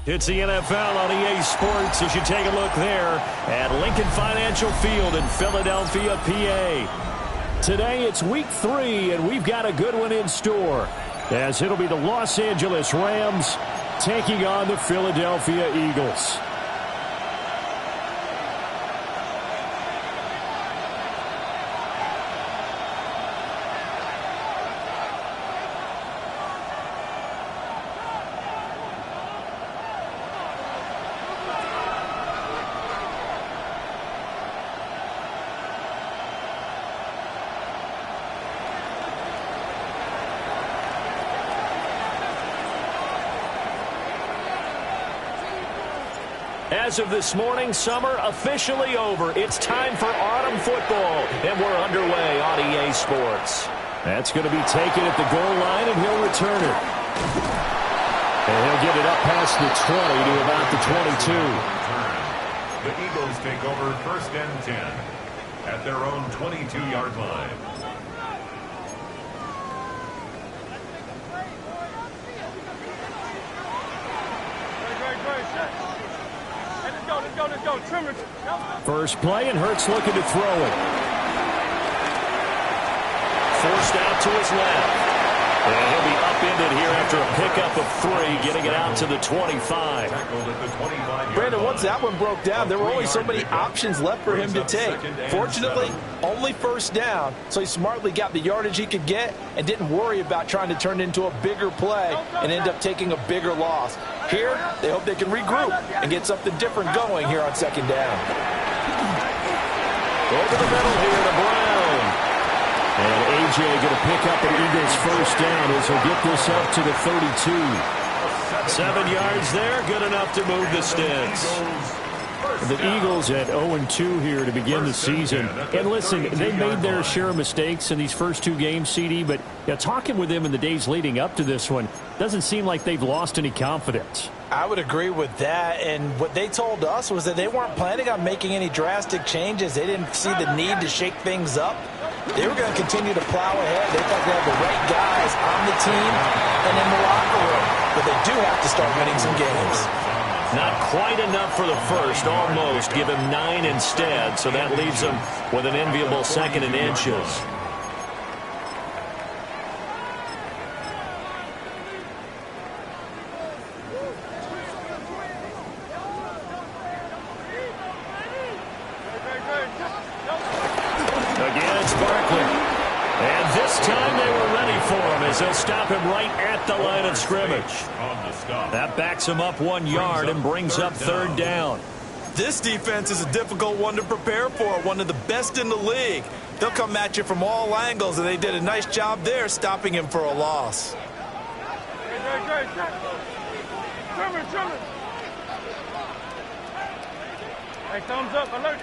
It's the NFL on EA Sports as you take a look there at Lincoln Financial Field in Philadelphia, PA. Today it's week 3, and we've got a good one in store, as it'll be the Los Angeles Rams taking on the Philadelphia Eagles. As of this morning, summer officially over. It's time for autumn football, and we're underway on EA Sports. That's going to be taken at the goal line, and he'll return it. And he'll get it up past the 20 to about the 22. The Eagles take over 1st and 10 at their own 22-yard line. Let's go. First play, and Hurts looking to throw it. Forced out to his left. And he'll be upended here after a pickup of 3, getting it out to the 25. Brandon, once that one broke down, there were only so many options left for him to take. Fortunately, only first down, so he smartly got the yardage he could get and didn't worry about trying to turn it into a bigger play and end up taking a bigger loss. Here, they hope they can regroup and get something different going here on second down. Over the middle here to Brown. And A.J. going to pick up an Eagles first down as he'll get this up to the 32. 7 yards there, good enough to move the Sticks. The Eagles at 0-2 here to begin the season. And listen, they made their share of mistakes in these first 2 games, CD, but talking with them in the days leading up to this one, doesn't seem like they've lost any confidence. I would agree with that, and what they told us was that they weren't planning on making any drastic changes. They didn't see the need to shake things up. They were going to continue to plow ahead. They thought they had the right guys on the team and in the locker room, but they do have to start winning some games. Not quite enough for the first, almost. Give him 9 instead, so that leaves him with an enviable 2nd and inches. Again, it's Barkley. And this time they were ready for him as they'll stop him right at the line of scrimmage. That backs him up 1 yard and brings up 3rd down. This defense is a difficult one to prepare for, one of the best in the league. They'll come at you from all angles, and they did a nice job there stopping him for a loss. Hey, thumbs up, alert.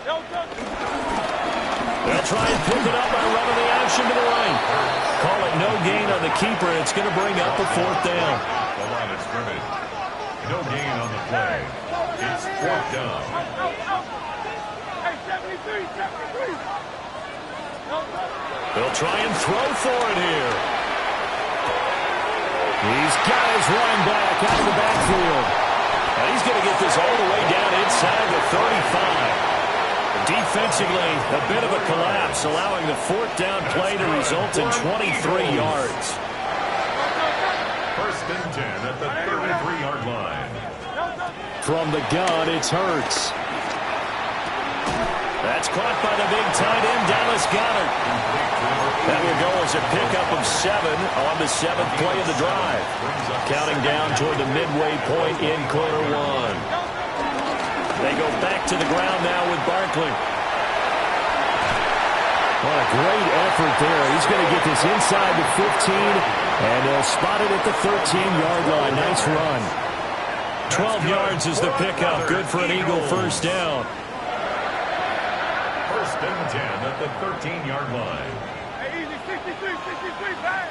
They'll try and pick it up by running the action to the right. Call it no gain on the keeper, and it's going to bring up a 4th down. The line of scrimmage. No gain on the play. It's 4th down. Hey, 73, 73. They'll try and throw for it here. He's got his running back out of the backfield. And he's going to get this all the way down inside the 35. Defensively, a bit of a collapse, allowing the 4th down play to result in 23 yards. 1st and 10 at the 33-yard line. From the gun, it's Hurts. That's caught by the big tight end, Dallas Goedert. That will go as a pickup of 7 on the 7th play of the drive. Counting down toward the midway point in quarter 1. They go back to the ground now with Barkley. What a great effort there. He's going to get this inside the 15, and they'll spot it at the 13-yard line. Nice run. 12 yards is the pickup. Good for an Eagle first down. 1st and 10 at the 13-yard line. Hey, easy, 63, 63, back.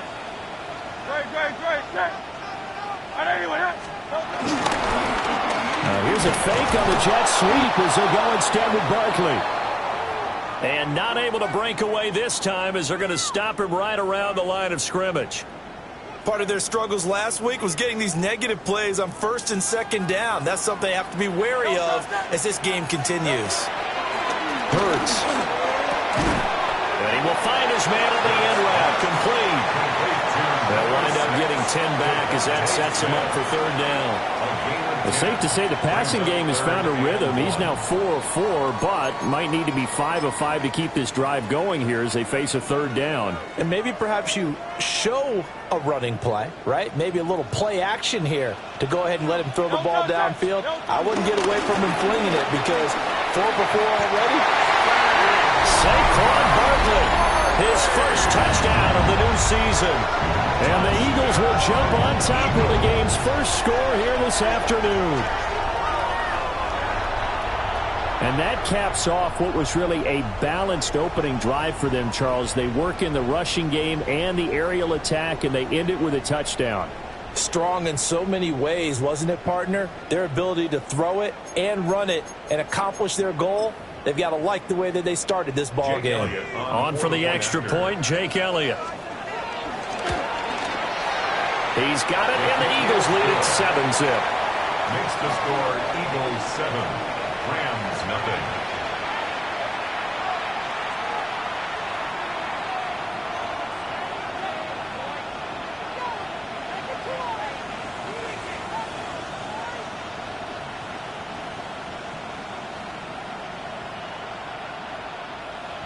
Great. I know you went up. Here's a fake on the jet sweep as they'll go instead with Barkley. And not able to break away this time as they're going to stop him right around the line of scrimmage. Part of their struggles last week was getting these negative plays on 1st and 2nd down. That's something they have to be wary of as this game continues. Hurts. And he will find his man on the end route. Complete. They'll wind up getting 10 back as that sets him up for 3rd down. It's safe to say the passing game has found a rhythm. He's now 4 of 4, but might need to be 5 of 5 to keep this drive going here as they face a 3rd down. And maybe perhaps you show a running play, right? Maybe a little play action here to go ahead and let him throw the ball downfield. I wouldn't get away from him flinging it because 4 for 4 already. Saquon Barkley. His first touchdown of the new season. And the Eagles will jump on top with the game's first score here this afternoon. And that caps off what was really a balanced opening drive for them, Charles. They work in the rushing game and the aerial attack, and they end it with a touchdown. Strong in so many ways, wasn't it, partner? Their ability to throw it and run it and accomplish their goal. They've got to like the way that they started this ball game. On for the extra point, Jake Elliott. He's got it, and the Eagles lead at 7-zip. Makes the score Eagles 7, Rams nothing.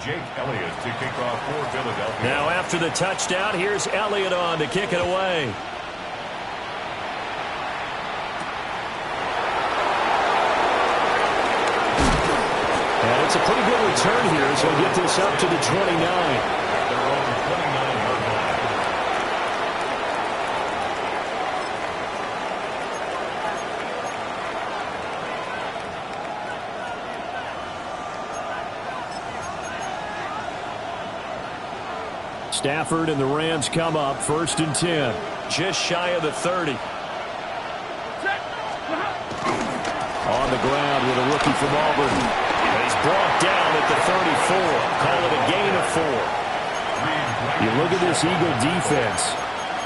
Jake Elliott to kick off for Philadelphia. Now after the touchdown, here's Elliott on to kick it away. And it's a pretty good return here, so we'll get this up to the 29. At their own 29-yard line. Stafford and the Rams come up 1st and 10. Just shy of the 30. On the ground with a rookie from Auburn. And he's brought down at the 34. Call it a gain of 4. You look at this Eagle defense.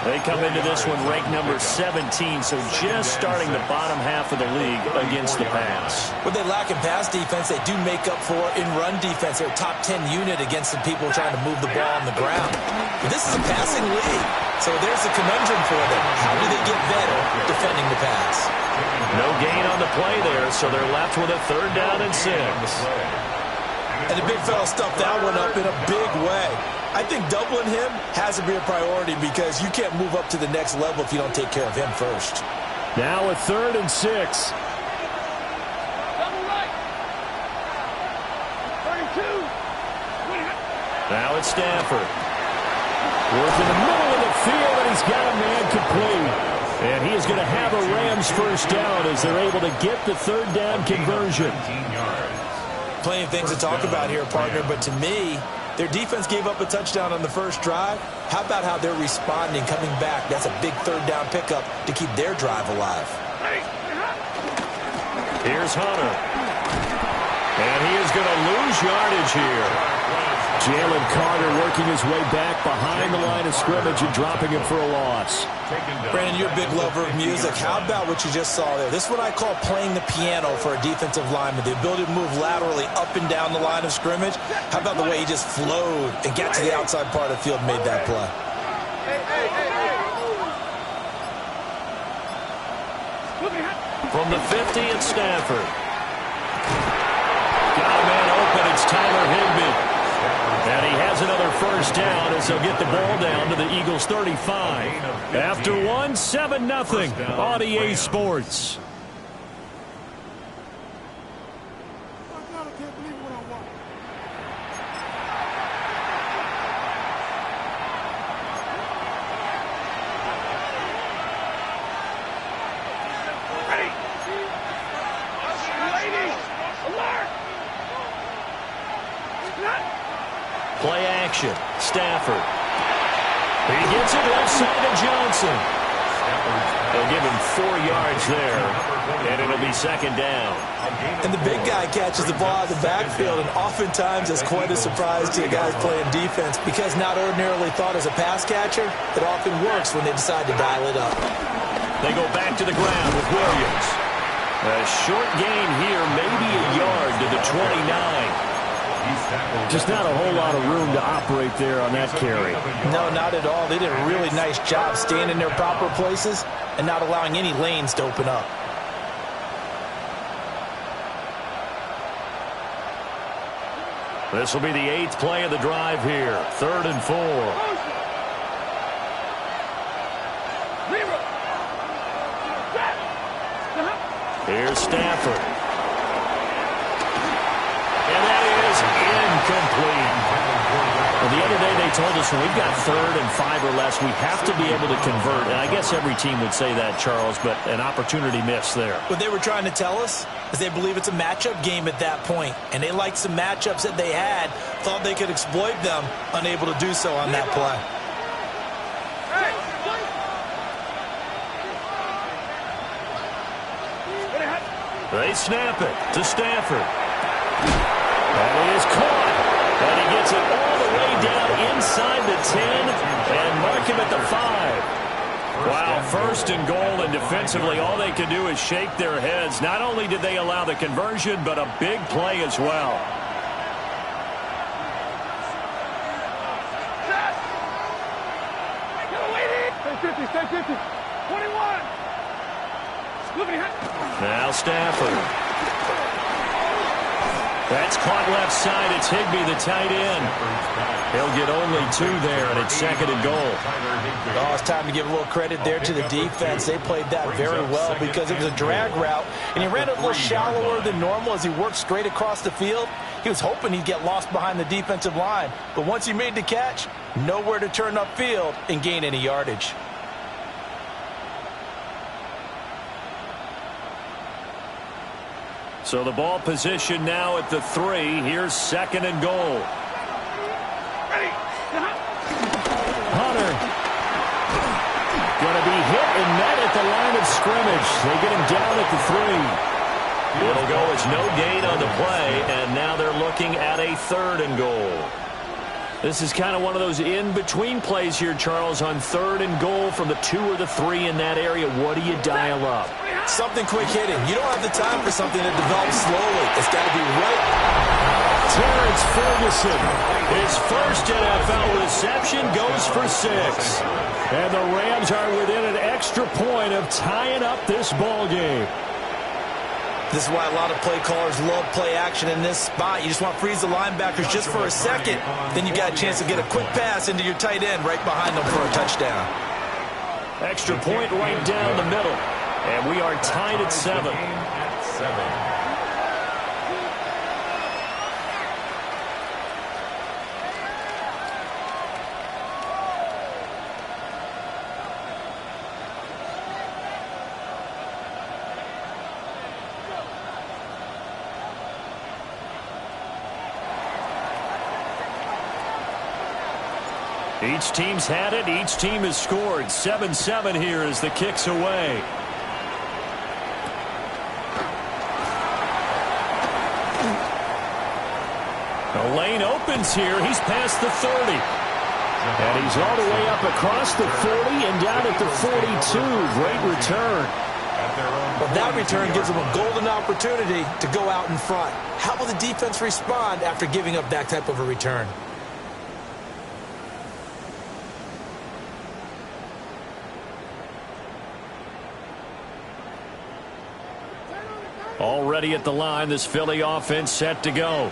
They come into this one ranked number 17, so just starting the bottom half of the league against the pass. What they lack in pass defense, they do make up for in run defense. They're a top 10 unit against the people trying to move the ball on the ground. But this is a passing league, so there's a conundrum for them. How do they get better defending the pass? No gain on the play there, so they're left with a 3rd down and 6. And the big fella stuffed that one up in a big way. I think doubling him has to be a priority because you can't move up to the next level if you don't take care of him first. Now a 3rd and 6. Double right. 32. Now it's Stafford. Work in the middle of the field, and he's got a man complete. And he is going to have a Rams 1st down as they're able to get the 3rd down conversion. 19 yards. Plenty of things to talk about here, partner, but to me, their defense gave up a touchdown on the first drive. How about how they're responding, coming back? That's a big 3rd down pickup to keep their drive alive. Here's Hunter. And he is going to lose yardage here. Jalen Carter working his way back behind the line of scrimmage and dropping him for a loss. Brandon, you're a big lover of music. How about what you just saw there? This is what I call playing the piano for a defensive lineman. The ability to move laterally up and down the line of scrimmage. How about the way he just flowed and got to the outside part of the field and made that play? From the 50, it's Stafford. Got a man open. It's Tyler Higbee. And he has another 1st down as they'll get the ball down to the Eagles 35. After one, 7-0 on EA Sports. Play action. Stafford. He gets it left side to Johnson. They'll give him 4 yards there, and it'll be 2nd down. And the big guy catches the ball out of the backfield, and oftentimes it's quite a surprise to the guys playing defense because not ordinarily thought as a pass catcher, it often works when they decide to dial it up. They go back to the ground with Williams. A short gain here, maybe a yard to the 29. Just not a whole lot of room to operate there on that carry. No, not at all. They did a really nice job staying in their proper places and not allowing any lanes to open up. This will be the 8th play of the drive here. 3rd and 4. Here's Stafford. And that is incomplete. Well, the other day they told us when we've got 3rd and 5 or less, we have to be able to convert. And I guess every team would say that, Charles, but an opportunity missed there. What they were trying to tell us is they believe it's a matchup game at that point. And they liked some matchups that they had, thought they could exploit them, unable to do so on that play. They snap it to Stafford. And he is caught. And he gets it all the way down inside the 10 and mark him at the 5. Wow, first and goal, and defensively all they can do is shake their heads. Not only did they allow the conversion, but a big play as well. Stay 50. 21. Now Stafford. That's caught left side. It's Higbee, the tight end. He'll get only 2 there, and it's second and goal. Oh, it's time to give a little credit there to the defense. They played that very well because it was a drag route, and he ran a little shallower than normal as he worked straight across the field. He was hoping he'd get lost behind the defensive line, but once he made the catch, nowhere to turn upfield and gain any yardage. So the ball position now at the 3. Here's second and goal. Hunter. Going to be hit and met at the line of scrimmage. They get him down at the 3. It'll go as no gain on the play, and now they're looking at a third and goal. This is kind of one of those in-between plays here, Charles, on third and goal from the 2 or the 3 in that area. What do you dial up? Something quick hitting. You don't have the time for something that develops slowly. It's got to be right. Terrence Ferguson, his first NFL reception, goes for 6. And the Rams are within an extra point of tying up this ball game. This is why a lot of play callers love play action in this spot. You just want to freeze the linebackers just for a second. Then you got a chance to get a quick pass into your tight end right behind them for a touchdown. Extra point right down the middle. And we are tied at 7. Each team's had it. Each team has scored. 7-7 here as the kick's away. The lane opens here. He's past the 30. And he's all the way up across the 40 and down at the 42. Great return. But that return gives them a golden opportunity to go out in front. How will the defense respond after giving up that type of a return? Already at the line, this Philly offense set to go.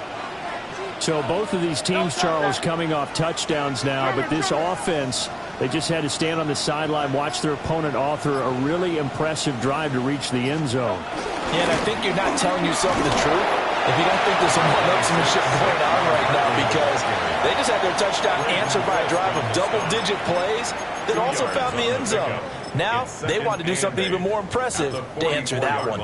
So both of these teams, Charles, coming off touchdowns now, but this offense, they just had to stand on the sideline, watch their opponent author a really impressive drive to reach the end zone. Yeah, and I think you're not telling yourself the truth if you don't think there's some one-upsmanship going on right now, because they just had their touchdown answered by a drive of double-digit plays that also found the end zone. Now they want to do something even more impressive to answer that one.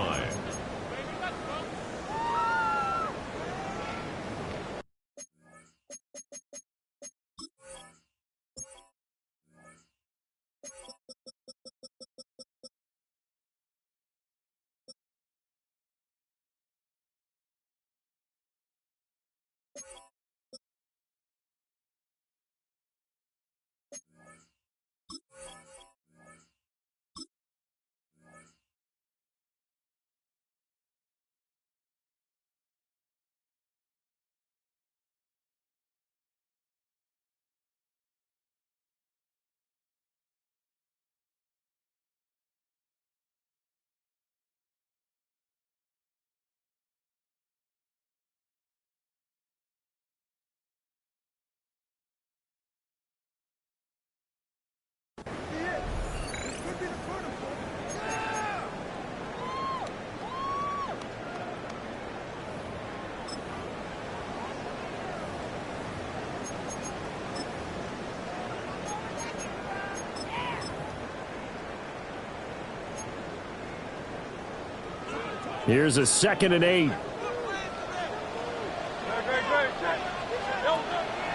Here's a 2nd and 8.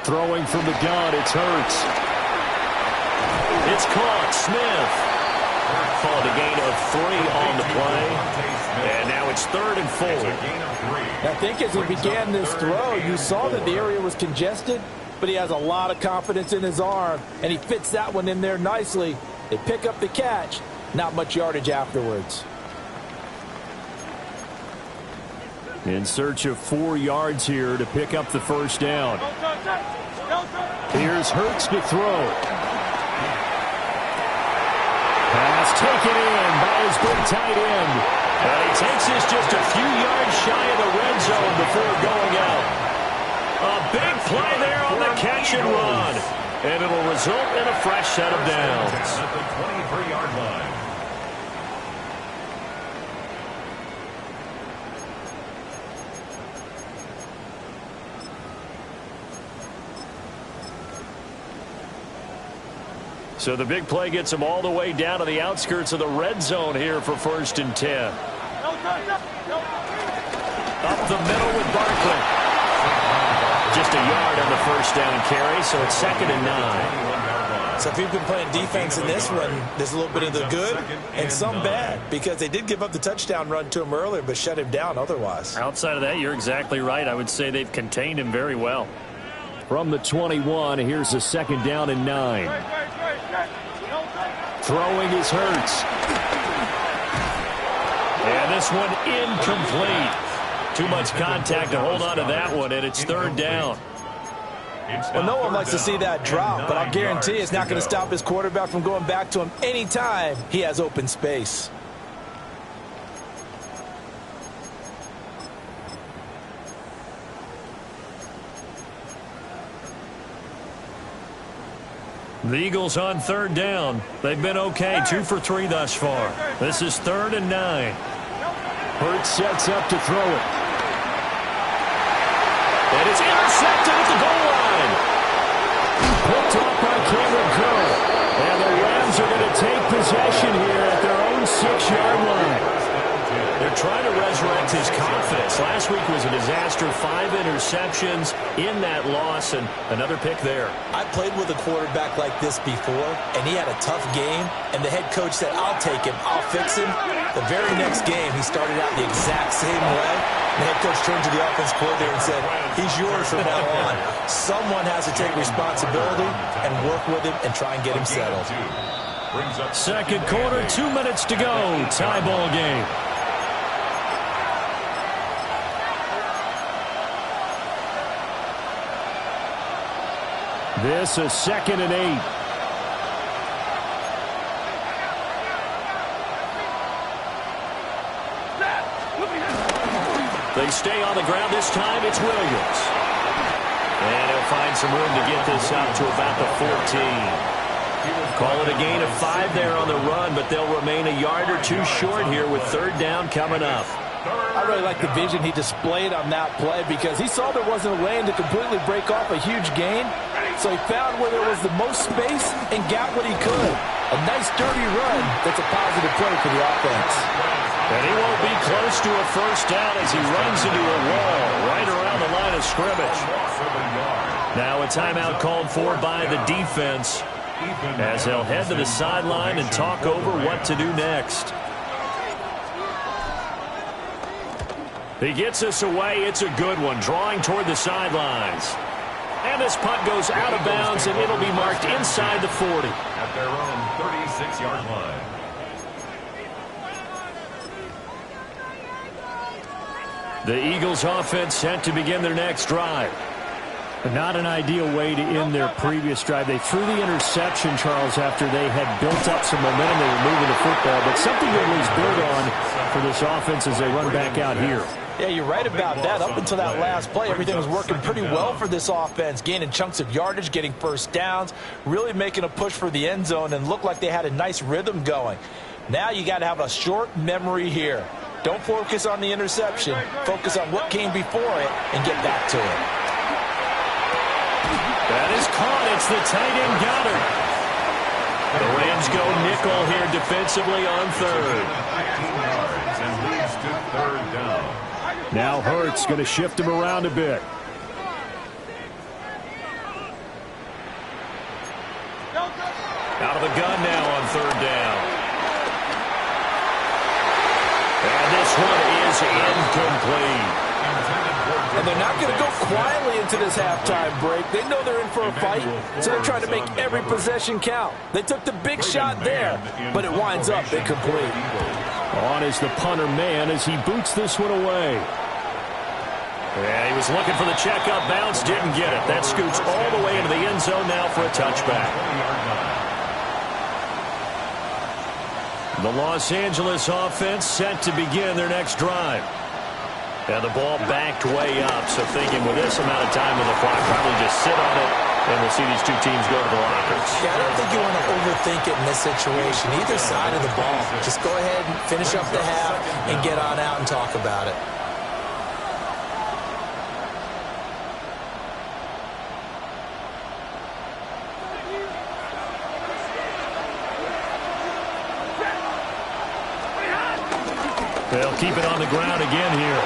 Throwing from the gun, it's Hurts. It's caught. Smith. Called a gain of 3 on the play. And now it's 3rd and 4. I think as he began this throw, you saw that the area was congested, but he has a lot of confidence in his arm, and he fits that one in there nicely. They pick up the catch. Not much yardage afterwards. In search of 4 yards here to pick up the first down. Here's Hurts to throw. Pass taken in by his big tight end. And he takes this just a few yards shy of the red zone before going out. A big play there on the catch and run. And it'll result in a fresh set of downs. At the 23-yard line. So the big play gets him all the way down to the outskirts of the red zone here for 1st and 10. Up the middle with Barkley. Just a yard on the first down carry, so it's 2nd and 9. So if you've been playing defense in this one, there's a little bit of the good and some bad, because they did give up the touchdown run to him earlier, but shut him down otherwise. Outside of that, you're exactly right. I would say they've contained him very well. From the 21, here's a 2nd down and 9. Throwing is Hurts. And this one incomplete. Too much contact to hold on to that one, and it's 3rd down. Well, no one likes to see that drop, but I'll guarantee it's not going to stop his quarterback from going back to him anytime he has open space. The Eagles on 3rd down. They've been okay, 2 for 3 thus far. This is 3rd and 9. Hurts sets up to throw it. And it's intercepted at the goal line. Picked off by Cameron Curl. And the Rams are going to take possession here at their own 6-yard line. They're trying to resurrect his confidence. Last week was a disaster. 5 interceptions in that loss, and another pick there. I played with a quarterback like this before, and he had a tough game, and the head coach said, I'll take him, I'll fix him. The very next game, he started out the exact same way. The head coach turned to the offense coordinator and said, he's yours from now on. Someone has to take responsibility and work with him and try and get him settled. Second quarter, 2 minutes to go. Tie ball game. This is 2nd and 8. They stay on the ground this time. It's Williams. And he'll find some room to get this out to about the 14. Call it a gain of 5 there on the run, but they'll remain a yard or 2 short here with 3rd down coming up. I really like the vision he displayed on that play, because he saw there wasn't a lane to completely break off a huge gain. So he found where there was the most space and got what he could. A nice dirty run that's a positive play for the offense. And he won't be close to a first down as he runs into a wall right around the line of scrimmage. Now a timeout called for by the defense as they'll head to the sideline and talk over what to do next. He gets us away. It's a good one, drawing toward the sidelines. And this punt goes out of bounds, and it'll be marked inside the 40. At their own 36-yard line. The Eagles offense set to begin their next drive. Not an ideal way to end their previous drive. They threw the interception, Charles, after they had built up some momentum. They were moving the football, but something to at least build on for this offense as they run back out here. Yeah, you're right about that. Up until that last play, everything was working pretty well for this offense, gaining chunks of yardage, getting first downs, really making a push for the end zone, and looked like they had a nice rhythm going. Now you got to have a short memory here. Don't focus on the interception. Focus on what came before it and get back to it. That is caught. It's the tight end Goddard. The Rams go nickel here defensively on 3rd. And leads to 3rd down. Now Hurts going to shift him around a bit. Out of the gun now on 3rd down. And this one is incomplete. And they're not going to go quietly into this halftime break. They know they're in for a fight, so they're trying to make every possession count. They took the big shot there, but it winds up incomplete. On is the punter man as he boots this one away. Yeah, he was looking for the checkup bounce, didn't get it. That scoots all the way into the end zone now for a touchback. The Los Angeles offense set to begin their next drive. And the ball backed way up, so thinking with this amount of time on the clock, probably just sit on it, and we'll see these two teams go to the lockers. Yeah, I don't think you want to overthink it in this situation. Either side of the ball. Just go ahead and finish up the half and get on out and talk about it. They'll keep it on the ground again here.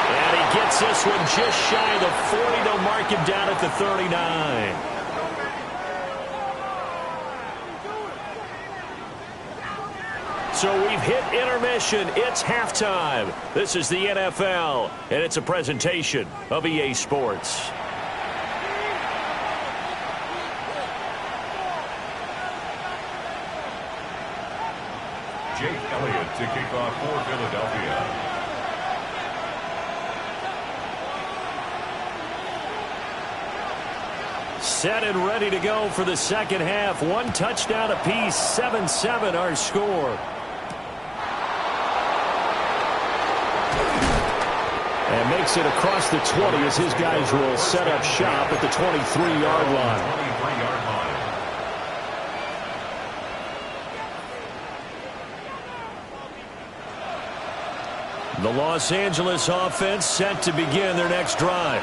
And he gets this one just shy of the 40. They'll mark him down at the 39. So we've hit intermission. It's halftime. This is the NFL, and it's a presentation of EA Sports. Jake Elliott to kick off for Philadelphia. Set and ready to go for the second half. One touchdown apiece, 7-7 our score. And makes it across the 20 as his guys will set up shop at the 23-yard line. 23-yard line. The Los Angeles offense set to begin their next drive.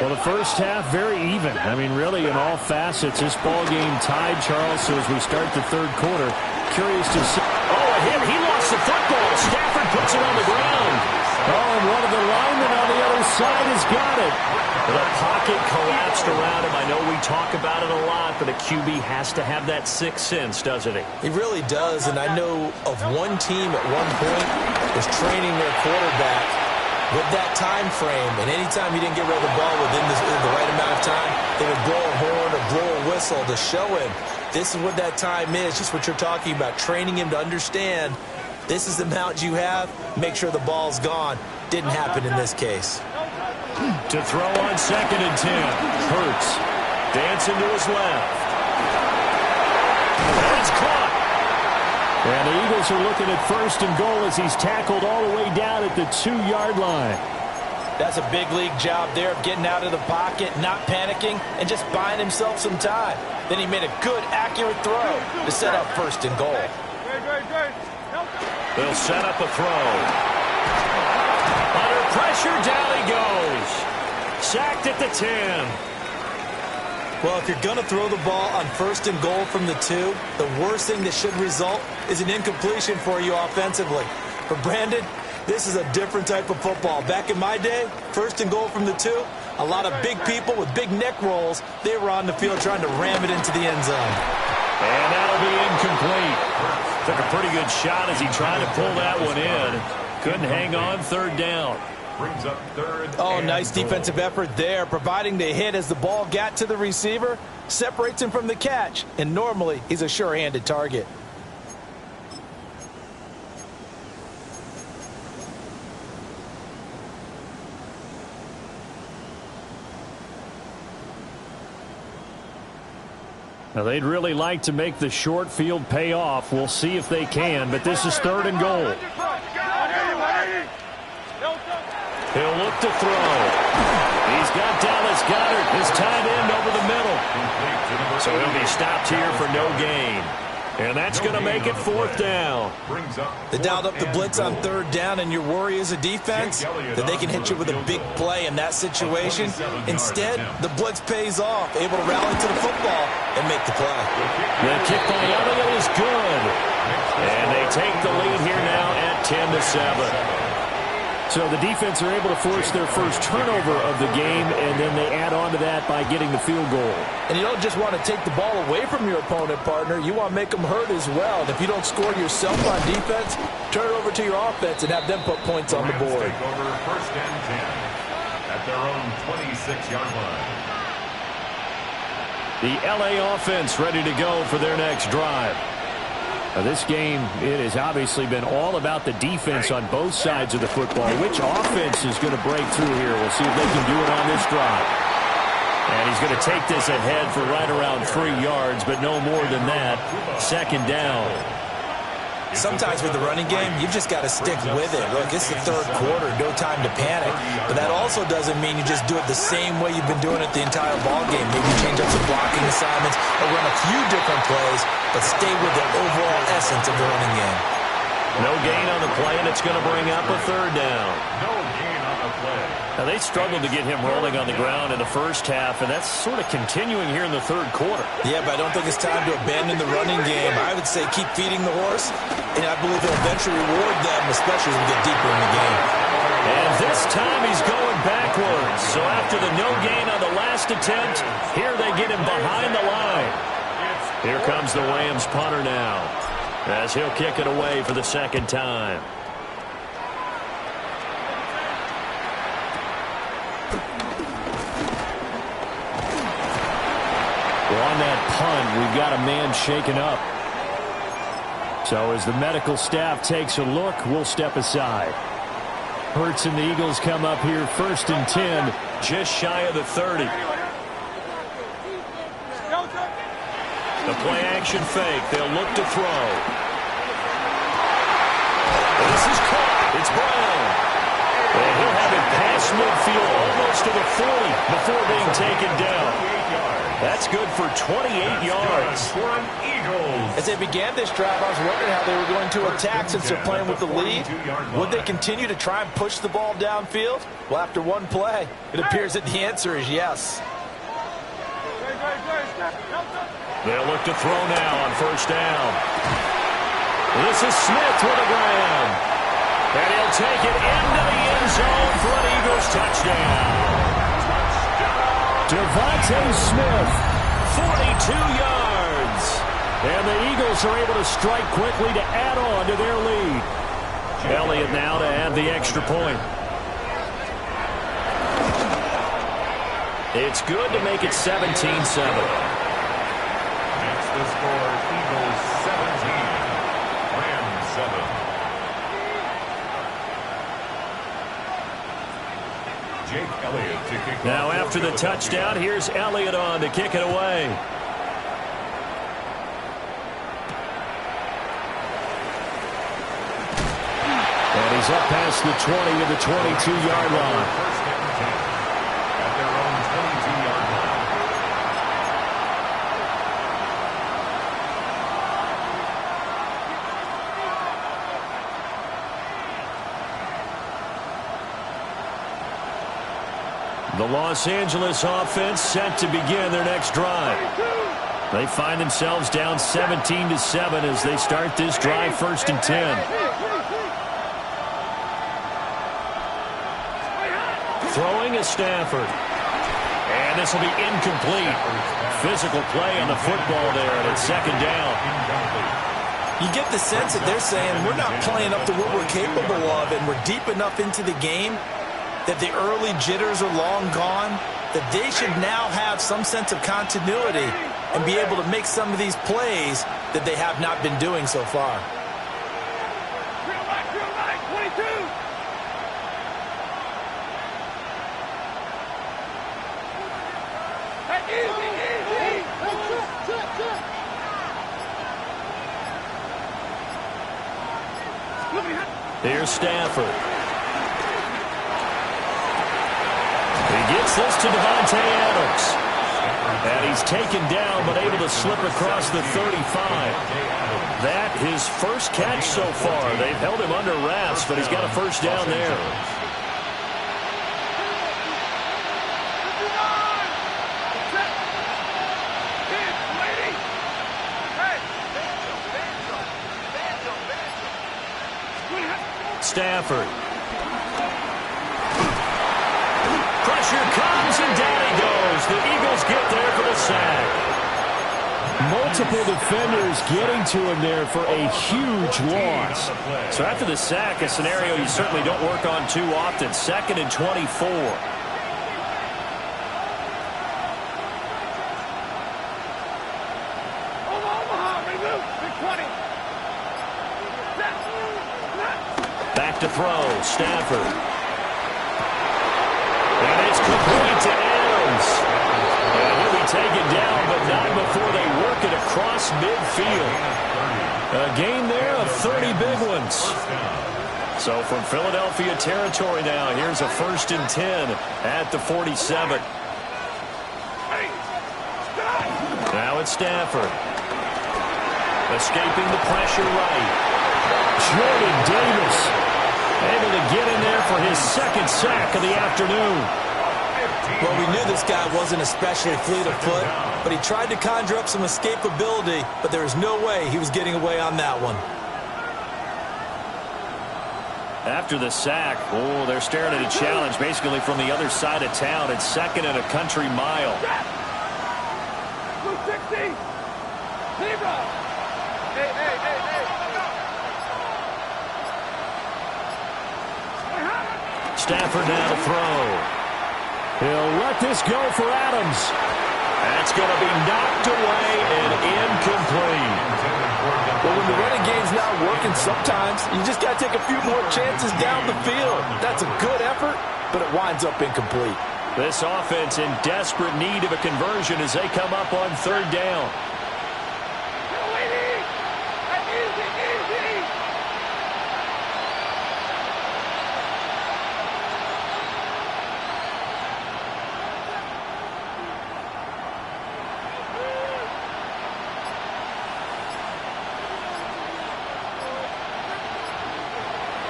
Well, the first half, very even. I mean, really, in all facets, this ball game tied, Charles. So as we start the third quarter, curious to see. Oh, a hit. He lost the football. Stafford puts it on the ground. Oh, and one of the linemen on the other side has got it. The pocket collapsed around him. I know we talk about it a lot, but a QB has to have that sixth sense, doesn't he? He really does, and I know of one team at one point was training their quarterback with that time frame, and anytime he didn't get rid of the ball within the right amount of time, they would blow a horn or blow a whistle to show him this is what that time is, just what you're talking about, training him to understand this is the amount you have, make sure the ball's gone. Didn't happen in this case. To throw on 2nd and 10. Hurts. Dancing to his left. And it's caught. And the Eagles are looking at 1st and goal as he's tackled all the way down at the 2-yard line. That's a big league job there of getting out of the pocket, not panicking, and just buying himself some time. Then he made a good, accurate throw to set up 1st and goal. They'll set up a throw. Under pressure, down he goes. Sacked at the 10. Well, if you're going to throw the ball on 1st and goal from the 2, the worst thing that should result is an incompletion for you offensively. For Brandon, this is a different type of football. Back in my day, 1st and goal from the 2, a lot of big people with big neck rolls, they were on the field trying to ram it into the end zone. And that'll be incomplete. Took a pretty good shot as he tried to pull that one in. Couldn't hang on, 3rd down. Brings up 3rd. Oh, nice defensive effort there, providing the hit as the ball got to the receiver, separates him from the catch, and normally he's a sure-handed target. Now, they'd really like to make the short field pay off. We'll see if they can, but this is 3rd and goal. He'll look to throw. He's got Dallas Goedert, his tight end, over the middle. So he'll be stopped here for no gain. And that's going to make it 4th down. They dialed up the blitz on 3rd down, and your worry as a defense that they can hit you with a big play in that situation. Instead, the blitz pays off, able to rally to the football and make the play. The kick by Elliott is good. And they take the lead here now at 10-7. So the defense are able to force their first turnover of the game, and then they add on to that by getting the field goal. And you don't just want to take the ball away from your opponent, partner. You want to make them hurt as well. And if you don't score yourself on defense, turn it over to your offense and have them put points on the board. Take over first and 10 at their own 26-yard line. The LA offense ready to go for their next drive. Now this game, it has obviously been all about the defense on both sides of the football. Which offense is going to break through here? We'll see if they can do it on this drive. And he's going to take this ahead for right around 3 yards, but no more than that. Second down. Sometimes with the running game, you've just got to stick with it. Look, it's the third quarter, no time to panic. But that also doesn't mean you just do it the same way you've been doing it the entire ball game. Maybe change up some blocking assignments or run a few different plays, but stay with the overall essence of the running game. No gain on the play, and it's going to bring up a third down. No gain on the play. Now, they struggled to get him rolling on the ground in the first half, and that's sort of continuing here in the third quarter. Yeah, but I don't think it's time to abandon the running game. I would say keep feeding the horse, and I believe it'll eventually reward them, especially as we get deeper in the game. And this time he's going backwards. So after the no gain on the last attempt, here they get him behind the line. Here comes the Rams punter now, as he'll kick it away for the second time. Well, on that punt, we've got a man shaken up. So as the medical staff takes a look, we'll step aside. Hurts and the Eagles come up here first and 10, just shy of the 30. The play action fake. They'll look to throw. This is caught. It's Brown. And he'll have it past midfield, almost to the 40 before being taken down. That's good for 28 yards. As they began this drive, I was wondering how they were going to attack since they're playing with the lead. Would they continue to try and push the ball downfield? Well, after one play, it appears that the answer is yes. They'll look to throw now on first down. This is Smith with a grab. And he'll take it into the end zone for an Eagles touchdown. Devontae Smith, 42 yards. And the Eagles are able to strike quickly to add on to their lead. Elliott now to add the extra point. It's good to make it 17-7. The score, Eagles 17, Rams 7. Jake Elliott to kick off. Now after the touchdown, here's Elliott on to kick it away. And he's up past the 20 to the 22-yard line. First and 10 at their own 22-yard line. The Los Angeles offense set to begin their next drive. They find themselves down 17-7 as they start this drive first and 10. Throwing is Stafford. And this will be incomplete. Physical play on the football there, and it's second down. You get the sense that they're saying we're not playing up to what we're capable of, and we're deep enough into the game that the early jitters are long gone, that they should now have some sense of continuity and be able to make some of these plays that they have not been doing so far. Here's Stafford. He gets this to Devontae Adams. And he's taken down but able to slip across the 35. That his first catch so far. They've held him under wraps, but he's got a first down there. Stafford. pressure comes, and down he goes. The Eagles get there for the sack. Multiple defenders getting to him there for a huge loss. So after the sack, a scenario you certainly don't work on too often. 2nd and 24. Back to throw, Stafford. And it's complete to Adams. And he'll be taken down, but not before they work it across midfield. A gain there of 30 big ones. So from Philadelphia territory now, here's a 1st and 10 at the 47. Now it's Stafford. Escaping the pressure right. Jordan Davis able to get in there for his 2nd sack of the afternoon. Well, we knew this guy wasn't especially fleet of foot, but he tried to conjure up some escapability, but there was no way he was getting away on that one. After the sack, oh, they're staring at a challenge basically from the other side of town. It's 2nd and a country mile. Blue 60. Zebra. Hey. Stafford now to throw. He'll let this go for Adams. That's going to be knocked away and incomplete. Well, when the running game's not working, sometimes you just got to take a few more chances down the field. That's a good effort, but it winds up incomplete. This offense in desperate need of a conversion as they come up on 3rd down.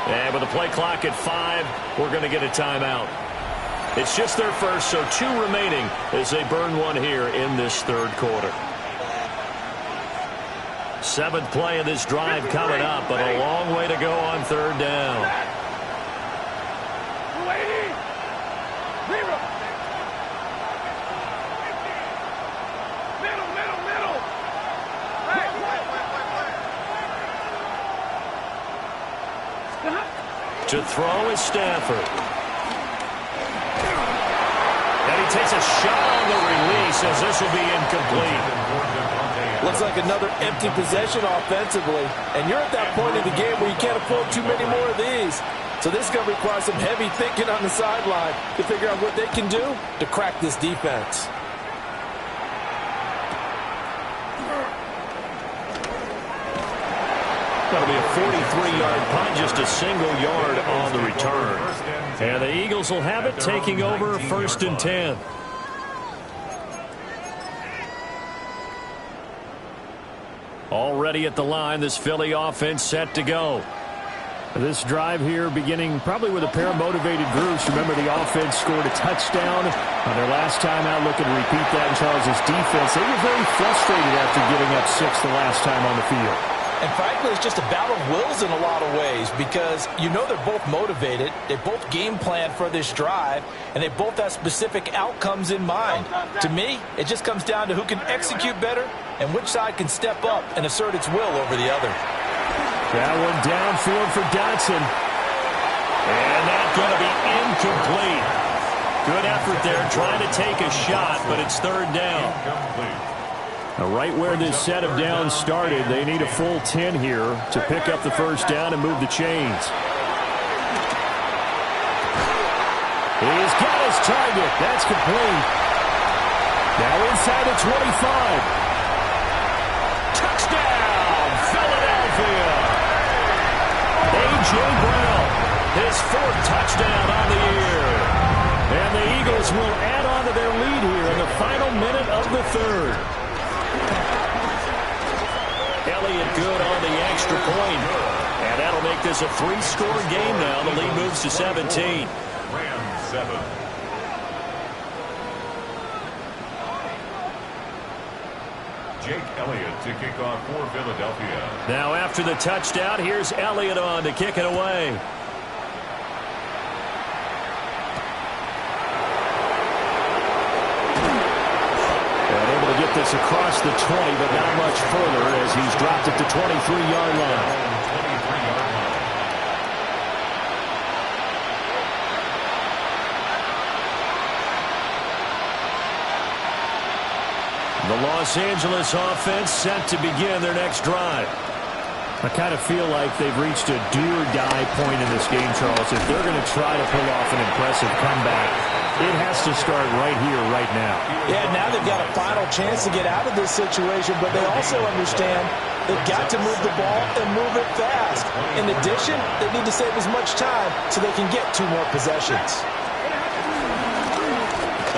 And with the play clock at 5, we're going to get a timeout. It's just their first, so 2 remaining as they burn one here in this 3rd quarter. 7th play of this drive coming up, but a long way to go on 3rd down. To throw is Stafford. And he takes a shot on the release as this will be incomplete. Looks like another empty possession offensively. And you're at that point in the game where you can't afford too many more of these. So this is going to require some heavy thinking on the sideline to figure out what they can do to crack this defense. That'll be a 43-yard punt, just a single yard on the return. And the Eagles will have it, taking over 1st and 10. Already at the line, this Philly offense set to go. This drive here beginning probably with a pair of motivated groups. Remember, the offense scored a touchdown on their last time out, looking to repeat that in Charles' defense. They were very frustrated after giving up 6 the last time on the field. And frankly, it's just a battle of wills in a lot of ways because you know they're both motivated, they both game plan for this drive, and they both have specific outcomes in mind. To me, it just comes down to who can execute better and which side can step up and assert its will over the other. That one downfield for Dotson. And that's going to be incomplete. Good effort there trying to take a shot, but it's 3rd down. Right where this set of downs started, they need a full 10 here to pick up the 1st down and move the chains. He's got his target. That's complete. Now inside the 25. Touchdown, Philadelphia. A.J. Brown, his 4th touchdown on the year. And the Eagles will add on to their lead here in the final minute of the 3rd. Elliott good on the extra point. And that'll make this a 3-score game now. The lead moves to 17. Rams 7. Jake Elliott to kick off for Philadelphia. Now after the touchdown, here's Elliott on to kick it away. gets across the 20, but not much further as he's dropped at the 23-yard line. The Los Angeles offense set to begin their next drive. I kind of feel like they've reached a do-or-die point in this game, Charles. If they're going to try to pull off an impressive comeback, it has to start right here, right now. Yeah, now they've got a final chance to get out of this situation, but they also understand they've got to move the ball and move it fast. In addition, they need to save as much time so they can get 2 more possessions.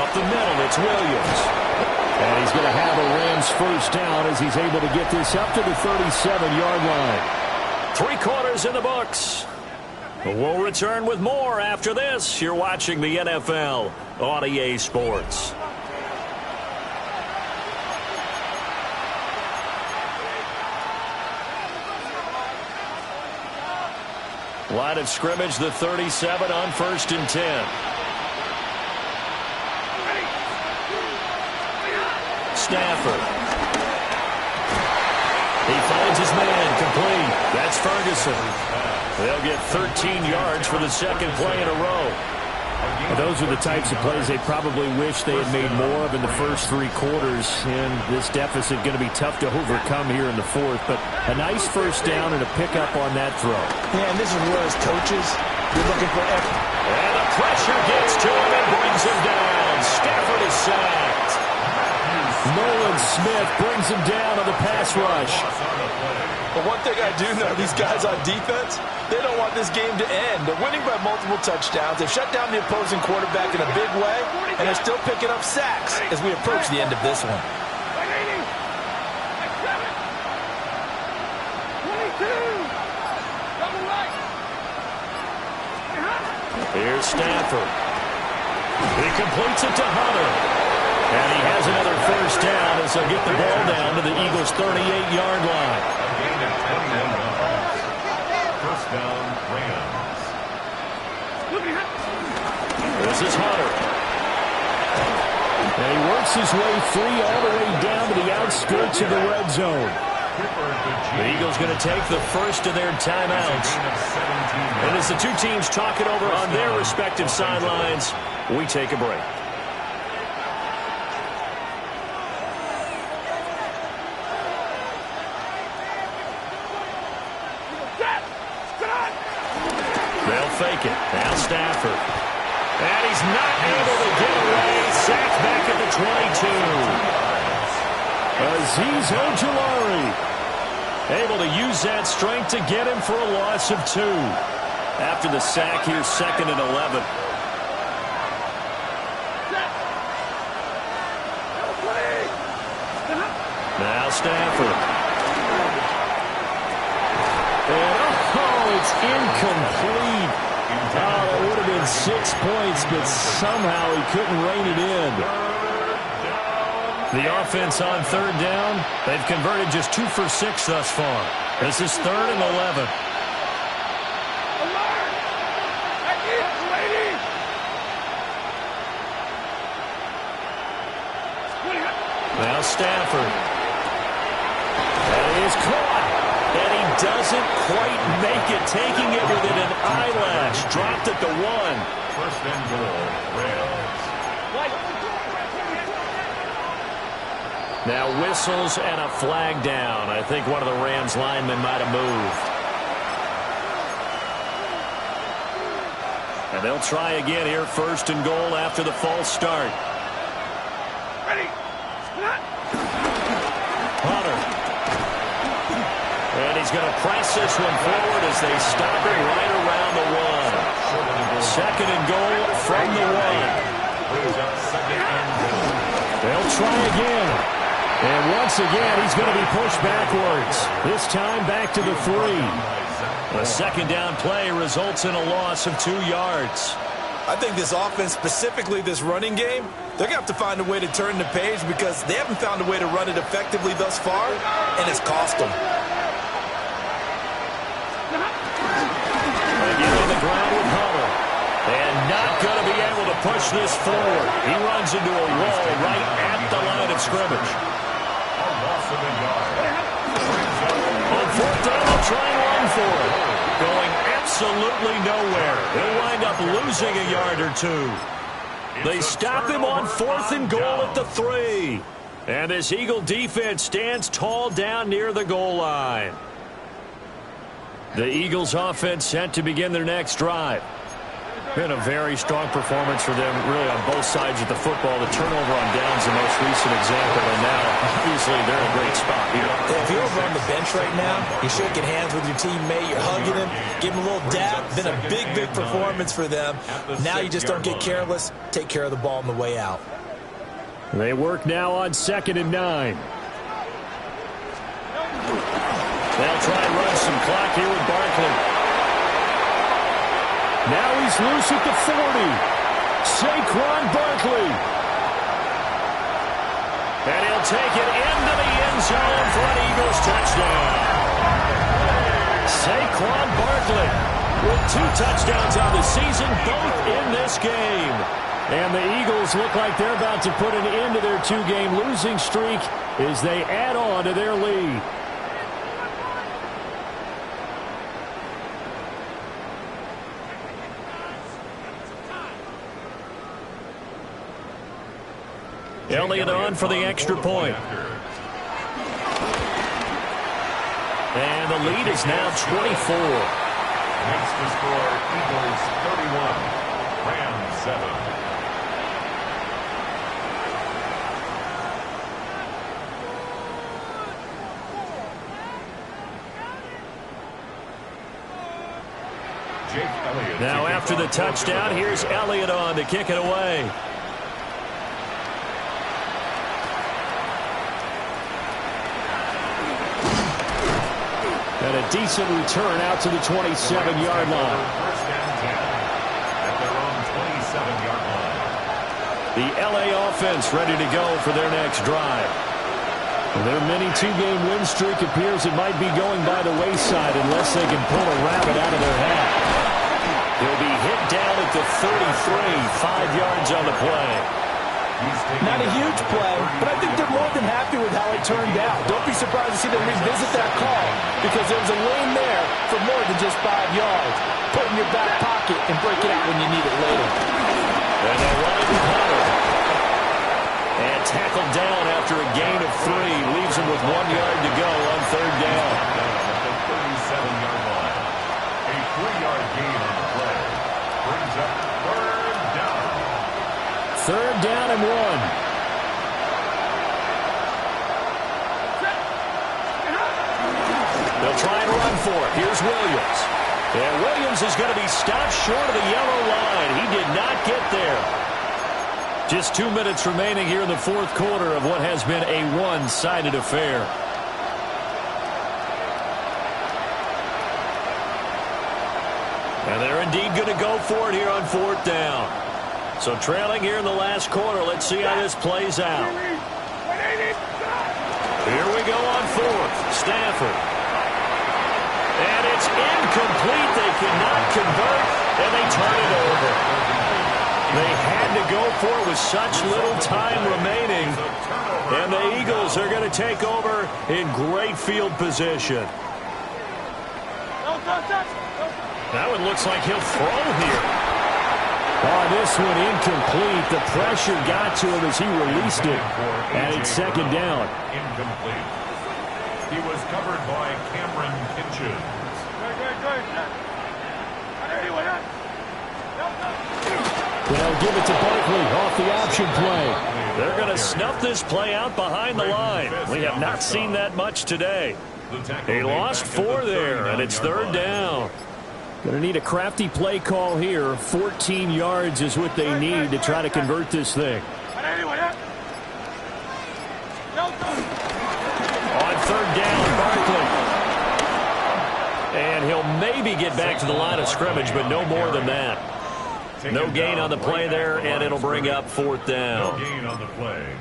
Up the middle, it's Williams. And he's going to have a Rams first down as he's able to get this up to the 37-yard line. 3 quarters in the books. We'll return with more after this. You're watching the NFL on EA Sports. Line of scrimmage, the 37 on 1st and 10. Stafford. He finds his man complete. That's Ferguson. They'll get 13 yards for the second play in a row. Well, those are the types of plays they probably wish they had made more of in the first 3 quarters. And this deficit going to be tough to overcome here in the 4th. But a nice first down and a pickup on that throw. Yeah, and this is where as coaches, you're looking for effort. And the pressure gets to him and brings him down. Stafford is sacked. Nolan Smith brings him down on the pass rush. But one thing I do know, these guys on defense, they don't want this game to end. They're winning by multiple touchdowns. They've shut down the opposing quarterback in a big way, and they're still picking up sacks as we approach the end of this one. Here's Stafford. He completes it to Hunter. And he has another first down as they'll get the ball down to the Eagles' 38-yard line. First down, Rams. This is Hunter. And he works his way free all the way down to the outskirts of the red zone. The Eagles going to take the first of their timeouts. And as the 2 teams talk it over on their respective sidelines, we take a break. Fake it. Now Stafford. And he's not able to get away. Sacked back at the 22. Azeez Ojulari able to use that strength to get him for a loss of 2. After the sack here, 2nd and 11. Now Stafford. And it's incomplete. Oh, that would have been 6 points, but somehow he couldn't rein it in. The offense on 3rd down, they've converted just 2 for 6 thus far. This is 3rd and 11. Now Stafford. And he is caught. And he doesn't quite make it, taking it within an eyelash. Dropped at the 1. First and goal, Rams. Now whistles and a flag down. I think one of the Rams linemen might have moved. And they'll try again here, 1st and goal after the false start. Ready. Hunter. And he's going to press this one forward as they stop it right around the 1. 2nd and goal from the 1. They'll try again. And once again, he's going to be pushed backwards. This time back to the 3. A 2nd down play results in a loss of 2 yards. I think this offense, specifically this running game, they're going to have to find a way to turn the page because they haven't found a way to run it effectively thus far, and it's cost them. Again on the ground with Hunter. And not going to be able to push this forward. He runs into a wall right at the line of scrimmage. On fourth down, they'll try and run for it. Going absolutely nowhere. He'll wind up losing a yard or two. They stop him on fourth and goal at the 3. And this Eagle defense stands tall down near the goal line. The Eagles offense set to begin their next drive. Been a very strong performance for them, really, on both sides of the football. The turnover on downs the most recent example, and now, obviously, they're in a great spot here. If you're over on the bench right now, you're shaking hands with your teammate, you're hugging him, giving him a little dap. Been a big, big performance for them. Now you just don't get careless. Take care of the ball on the way out. They work now on 2nd and 9. They'll try and run some clock here with Barkley. Now he's loose at the 40. Saquon Barkley. And he'll take it into the end zone for an Eagles touchdown. Saquon Barkley with 2 touchdowns on the season, both in this game. And the Eagles look like they're about to put an end to their 2-game losing streak as they add on to their lead. Elliott on for the extra point. And the lead is now 24. Makes the score Eagles 31, Rams 7. Now after the touchdown, here's Elliott on to kick it away. And a decent return out to the 27-yard line. First and 10 at their own 27-yard line. The LA offense ready to go for their next drive. Their mini 2-game win streak appears it might be going by the wayside unless they can pull a rabbit out of their hat. He'll be hit down at the 33, 5 yards on the play. Not a huge play, but I think they're more than happy with how it turned out. Don't be surprised to see them revisit that call because there was a lane there for more than just 5 yards. Put it in your back pocket and break it out when you need it later. And they'll run it with Hunter. And tackled down after a gain of 3. Leaves him with 1 yard to go on 3rd down. At the 37-yard line. A 3-yard gain on the play. Brings up 3rd down. 3rd down and 1. They'll try and run for it. Here's Williams. And Williams is going to be stopped short of the yellow line. He did not get there. Just 2 minutes remaining here in the 4th quarter of what has been a one-sided affair. And they're indeed going to go for it here on 4th down. So trailing here in the last quarter. Let's see how this plays out. Here we go on 4th. Stafford. And it's incomplete. They cannot convert, and they turn it over. They had to go for it with such little time remaining. And the Eagles are going to take over in great field position. That one looks like he'll throw here. Oh, this one incomplete. The pressure got to him as he released it. And it's 2nd down. Incomplete. He was covered by Cameron Kinchins. They'll give it to Barkley off the option play. They're going to snuff this play out behind the line. We have not seen that much today. They lost 4 there, and it's 3rd down. Going to need a crafty play call here. 14 yards is what they need to try to convert this thing. On 3rd down, Barkley. And he'll maybe get back to the line of scrimmage, but no more than that. No gain on the play there, and it'll bring up 4th down. No gain on the play.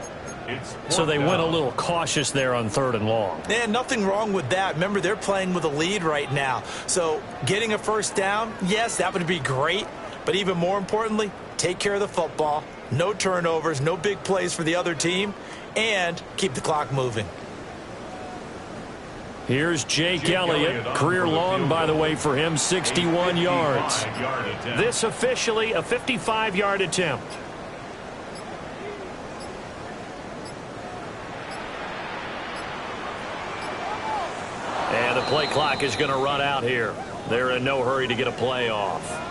So they went a little cautious there on 3rd and long. And nothing wrong with that. Remember, they're playing with a lead right now. So getting a 1st down, yes, that would be great. But even more importantly, take care of the football. No turnovers, no big plays for the other team, and keep the clock moving. Here's Jake Elliott. Career long, by the way, for him, 61 yards. This officially a 55-yard attempt. And the play clock is going to run out here. They're in no hurry to get a play off.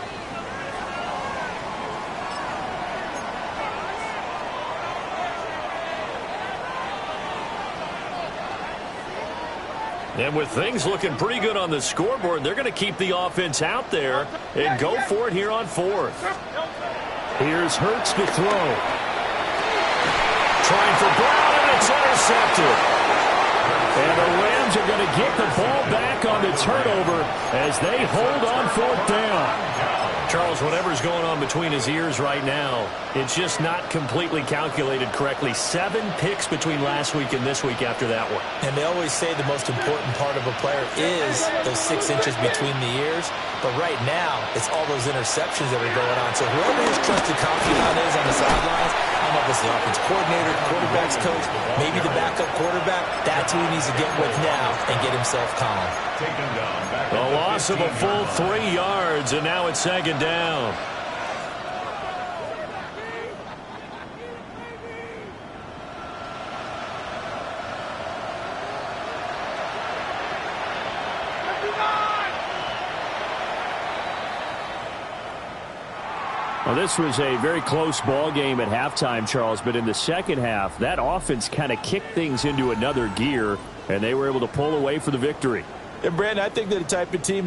And with things looking pretty good on the scoreboard, they're going to keep the offense out there and go for it here on fourth. Here's Hurts to throw. Trying for Brown, and it's intercepted. And the Rams are going to get the ball back on the turnover as they hold on fourth down. Charles, whatever's going on between his ears right now, it's just not completely calculated correctly. 7 picks between last week and this week after that one. And they always say the most important part of a player is those 6 inches between the ears. But right now, it's all those interceptions that are going on. So whoever his trusted confidant is on the sidelines, I don't know if it's the offense coordinator, quarterback's coach, maybe the backup quarterback, that's who he needs to get with now and get himself calm. A loss of a full 3 yards, and now it's second down. Well, this was a very close ball game at halftime, Charles, but in the second half, that offense kind of kicked things into another gear, and they were able to pull away for the victory. And, Brandon, I think they're the type of team that